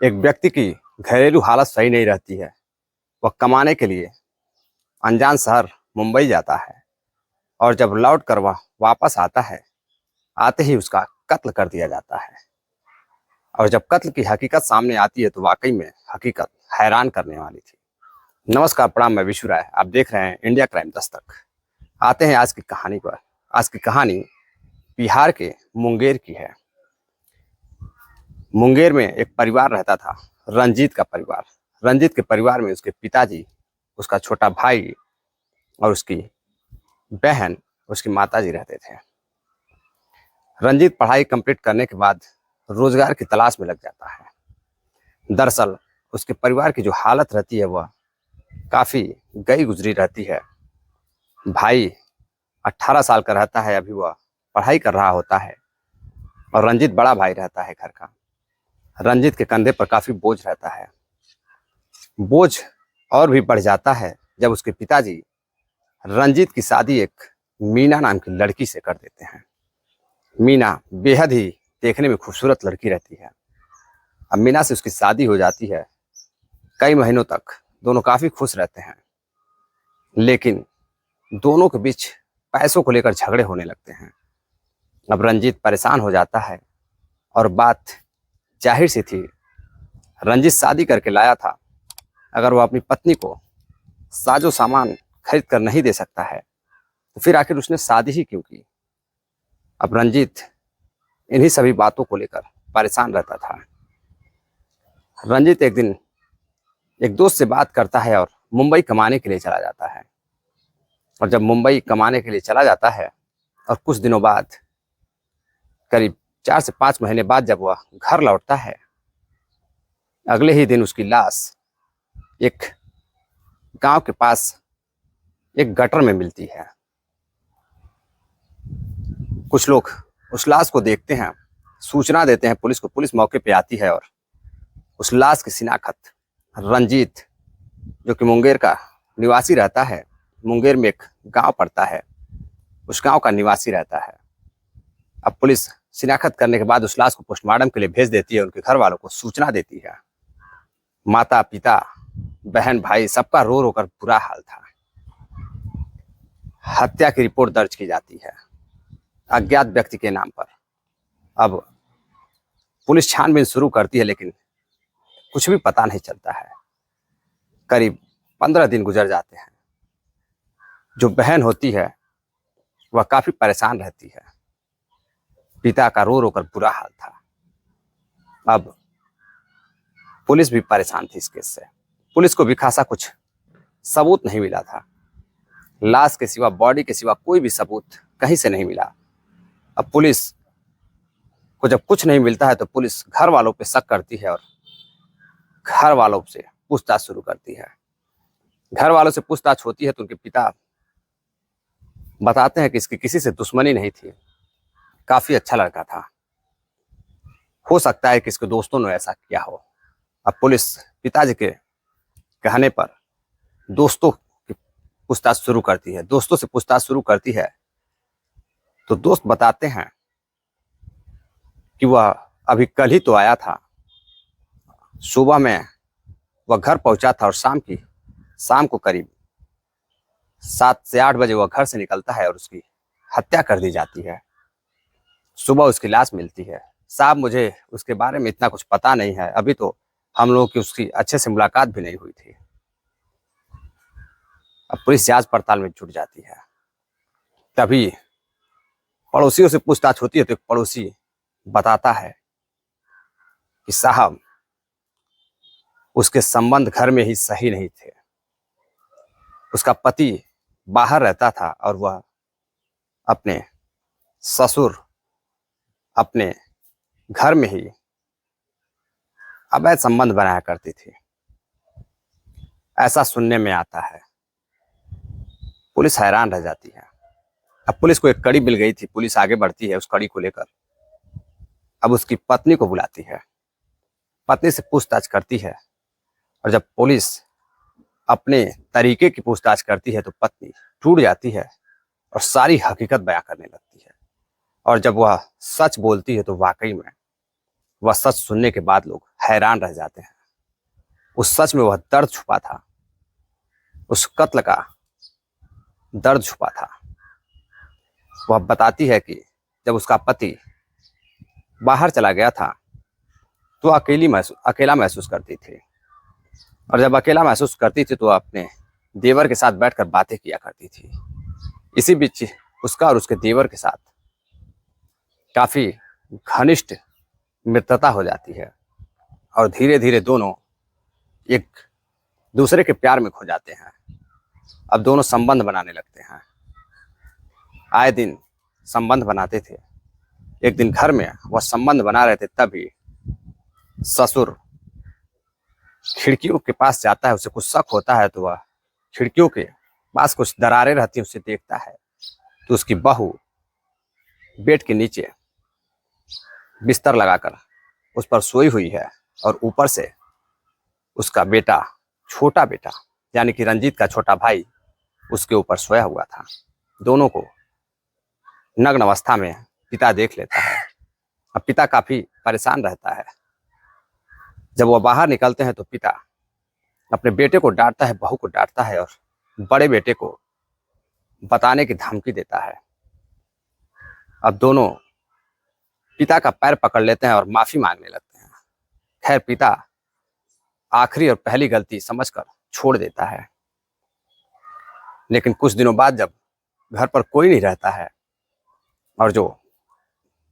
एक व्यक्ति की घरेलू हालत सही नहीं रहती है। वह कमाने के लिए अनजान शहर मुंबई जाता है और जब लौट कर वह वापस आता है, आते ही उसका कत्ल कर दिया जाता है। और जब कत्ल की हकीकत सामने आती है तो वाकई में हकीकत हैरान करने वाली थी। नमस्कार, प्रणाम, मैं विशु राय। आप देख रहे हैं इंडिया क्राइम दस्तक। आते हैं आज की कहानी पर। आज की कहानी बिहार के मुंगेर की है। मुंगेर में एक परिवार रहता था, रंजीत का परिवार। रंजीत के परिवार में उसके पिताजी, उसका छोटा भाई और उसकी बहन, उसकी माताजी रहते थे। रंजीत पढ़ाई कंप्लीट करने के बाद रोजगार की तलाश में लग जाता है। दरअसल उसके परिवार की जो हालत रहती है वह काफ़ी गई गुजरी रहती है। भाई 18 साल का रहता है, अभी वह पढ़ाई कर रहा होता है और रंजीत बड़ा भाई रहता है घर का। रंजीत के कंधे पर काफ़ी बोझ रहता है। बोझ और भी बढ़ जाता है जब उसके पिताजी रंजीत की शादी एक मीना नाम की लड़की से कर देते हैं। मीना बेहद ही देखने में खूबसूरत लड़की रहती है। अब मीना से उसकी शादी हो जाती है। कई महीनों तक दोनों काफ़ी खुश रहते हैं, लेकिन दोनों के बीच पैसों को लेकर झगड़े होने लगते हैं। अब रंजीत परेशान हो जाता है और बात जाहिर सी थी, रंजीत शादी करके लाया था। अगर वो अपनी पत्नी को साजो सामान खरीद कर नहीं दे सकता है तो फिर आखिर उसने शादी ही क्यों की। अब रंजीत इन्हीं सभी बातों को लेकर परेशान रहता था। रंजीत एक दिन एक दोस्त से बात करता है और मुंबई कमाने के लिए चला जाता है। और जब मुंबई कमाने के लिए चला जाता है और कुछ दिनों बाद, करीब 4 से 5 महीने बाद जब वह घर लौटता है, अगले ही दिन उसकी लाश एक गांव के पास एक गटर में मिलती है। कुछ लोग उस लाश को देखते हैं, सूचना देते हैं पुलिस को। पुलिस मौके पे आती है और उस लाश की शिनाख्त रंजीत, जो कि मुंगेर का निवासी रहता है, मुंगेर में एक गांव पड़ता है, उस गांव का निवासी रहता है। अब पुलिस शिनाख्त करने के बाद उस लाश को पोस्टमार्टम के लिए भेज देती है, उनके घर वालों को सूचना देती है। माता पिता, बहन भाई, सबका रो रो कर बुरा हाल था। हत्या की रिपोर्ट दर्ज की जाती है अज्ञात व्यक्ति के नाम पर। अब पुलिस छानबीन शुरू करती है, लेकिन कुछ भी पता नहीं चलता है। करीब 15 दिन गुजर जाते हैं। जो बहन होती है वह काफी परेशान रहती है। पिता का रो रो कर बुरा हाल था। अब पुलिस भी परेशान थी इस केस से। पुलिस को भी खासा कुछ सबूत नहीं मिला था। लाश के सिवा, बॉडी के सिवा कोई भी सबूत कहीं से नहीं मिला। अब पुलिस को जब कुछ नहीं मिलता है तो पुलिस घर वालों पे शक करती है और घर वालों से पूछताछ शुरू करती है। घर वालों से पूछताछ होती है तो उनके पिता बताते हैं कि इसकी किसी से दुश्मनी नहीं थी, काफी अच्छा लड़का था, हो सकता है कि इसके दोस्तों ने ऐसा किया हो। अब पुलिस पिताजी के कहने पर दोस्तों की पूछताछ शुरू करती है। दोस्तों से पूछताछ शुरू करती है तो दोस्त बताते हैं कि वह अभी कल ही तो आया था, सुबह में वह घर पहुंचा था और शाम को करीब 7 से 8 बजे वह घर से निकलता है और उसकी हत्या कर दी जाती है। सुबह उसकी लाश मिलती है। साहब, मुझे उसके बारे में इतना कुछ पता नहीं है, अभी तो हम लोगों की उसकी अच्छे से मुलाकात भी नहीं हुई थी। अब पुलिस जांच पड़ताल में जुट जाती है। तभी पड़ोसियों से पूछताछ होती है तो एक पड़ोसी बताता है कि साहब, उसके संबंध घर में ही सही नहीं थे। उसका पति बाहर रहता था और वह अपने ससुर अपने घर में ही अवैध संबंध बनाया करती थी, ऐसा सुनने में आता है। पुलिस हैरान रह जाती है। अब पुलिस को एक कड़ी मिल गई थी, पुलिस आगे बढ़ती है उस कड़ी को लेकर। अब उसकी पत्नी को बुलाती है, पत्नी से पूछताछ करती है और जब पुलिस अपने तरीके की पूछताछ करती है तो पत्नी टूट जाती है और सारी हकीकत बयां करने लगती है। और जब वह सच बोलती है तो वाकई में वह सच सुनने के बाद लोग हैरान रह जाते हैं। उस सच में वह दर्द छुपा था, उस कत्ल का दर्द छुपा था। वह बताती है कि जब उसका पति बाहर चला गया था तो अकेला महसूस करती थी, और जब अकेला महसूस करती थी तो अपने देवर के साथ बैठकर बातें किया करती थी। इसी बीच उसका और उसके देवर के साथ काफी घनिष्ठ मित्रता हो जाती है, और धीरे धीरे दोनों एक दूसरे के प्यार में खो जाते हैं। अब दोनों संबंध बनाने लगते हैं, आए दिन संबंध बनाते थे। एक दिन घर में वह संबंध बना रहे थे, तभी ससुर खिड़कियों के पास जाता है। उसे कुछ शक होता है तो वह खिड़कियों के पास कुछ दरारें रहती हैं, उसे देखता है तो उसकी बहू बेड के नीचे बिस्तर लगाकर उस पर सोई हुई है, और ऊपर से उसका बेटा, छोटा बेटा यानी कि रंजीत का छोटा भाई, उसके ऊपर सोया हुआ था। दोनों को नग्न अवस्था में पिता देख लेता है। अब पिता काफी परेशान रहता है। जब वह बाहर निकलते हैं तो पिता अपने बेटे को डांटता है, बहू को डांटता है, और बड़े बेटे को बताने की धमकी देता है। अब दोनों पिता का पैर पकड़ लेते हैं और माफी मांगने लगते हैं। खैर, पिता आखिरी और पहली गलती समझकर छोड़ देता है। लेकिन कुछ दिनों बाद जब घर पर कोई नहीं रहता है और जो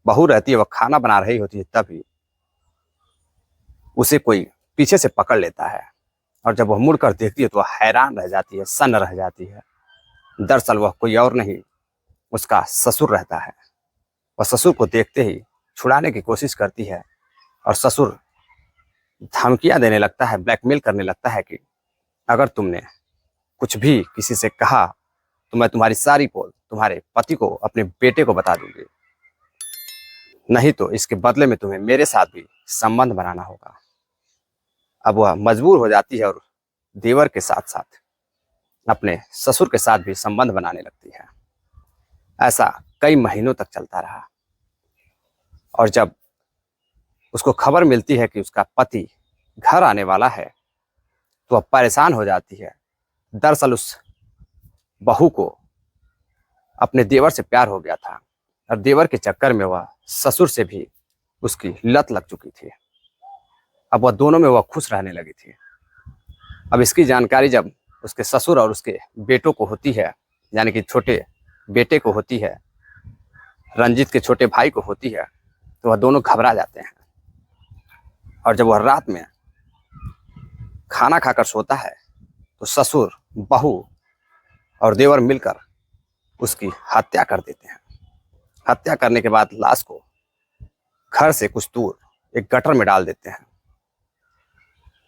बहू रहती है वह खाना बना रही होती है, तभी उसे कोई पीछे से पकड़ लेता है, और जब वह मुड़कर देखती है तो वह हैरान रह जाती है, सन्न रह जाती है। दरअसल वह कोई और नहीं, उसका ससुर रहता है। वह ससुर को देखते ही छुड़ाने की कोशिश करती है, और ससुर धमकियां देने लगता है, ब्लैकमेल करने लगता है कि अगर तुमने कुछ भी किसी से कहा तो मैं तुम्हारी सारी पोल तुम्हारे पति को, अपने बेटे को बता दूंगी, नहीं तो इसके बदले में तुम्हें मेरे साथ भी संबंध बनाना होगा। अब वह मजबूर हो जाती है और देवर के साथ साथ अपने ससुर के साथ भी संबंध बनाने लगती है। ऐसा कई महीनों तक चलता रहा, और जब उसको खबर मिलती है कि उसका पति घर आने वाला है तो वह परेशान हो जाती है। दरअसल उस बहू को अपने देवर से प्यार हो गया था, और देवर के चक्कर में वह ससुर से भी उसकी लत लग चुकी थी। अब वह दोनों में वह खुश रहने लगी थी। अब इसकी जानकारी जब उसके ससुर और उसके बेटों को होती है, यानी कि छोटे बेटे को होती है, रंजीत के छोटे भाई को होती है, तो वह दोनों घबरा जाते हैं। और जब वह रात में खाना खाकर सोता है तो ससुर, बहू और देवर मिलकर उसकी हत्या कर देते हैं। हत्या करने के बाद लाश को घर से कुछ दूर एक गटर में डाल देते हैं।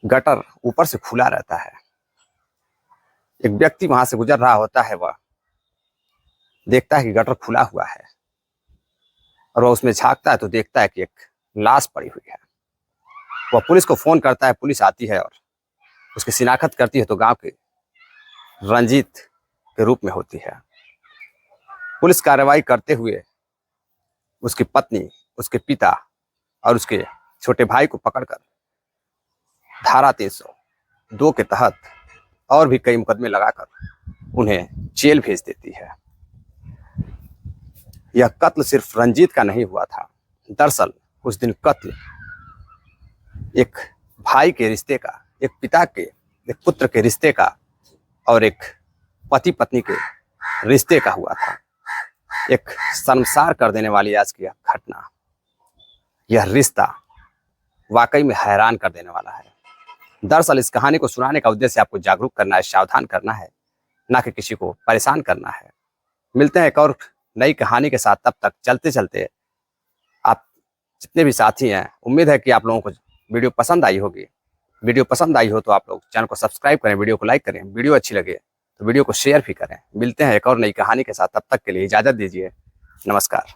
गटर ऊपर से खुला रहता है। एक व्यक्ति वहां से गुजर रहा होता है, वह देखता है कि गटर खुला हुआ है, और वह उसमें झांकता है तो देखता है कि एक लाश पड़ी हुई है। वह पुलिस को फोन करता है, पुलिस आती है और उसकी शिनाख्त करती है तो गांव के रंजीत के रूप में होती है। पुलिस कार्रवाई करते हुए उसकी पत्नी, उसके पिता और उसके छोटे भाई को पकड़कर धारा 302 के तहत और भी कई मुकदमे लगाकर उन्हें जेल भेज देती है। यह कत्ल सिर्फ रंजीत का नहीं हुआ था। दरअसल उस दिन कत्ल एक भाई के रिश्ते का, एक पिता के, एक पुत्र के रिश्ते का और एक पति पत्नी के रिश्ते का हुआ था। एक शर्मसार कर देने वाली आज की घटना। यह रिश्ता वाकई में हैरान कर देने वाला है। दरअसल इस कहानी को सुनाने का उद्देश्य आपको जागरूक करना है, सावधान करना है, ना कि किसी को परेशान करना है। मिलते हैं एक और नई कहानी के साथ। तब तक चलते चलते आप जितने भी साथी हैं, उम्मीद है कि आप लोगों को वीडियो पसंद आई होगी। वीडियो पसंद आई हो तो आप लोग चैनल को सब्सक्राइब करें, वीडियो को लाइक करें, वीडियो अच्छी लगे तो वीडियो को शेयर भी करें। मिलते हैं एक और नई कहानी के साथ। तब तक के लिए इजाजत दीजिए। नमस्कार।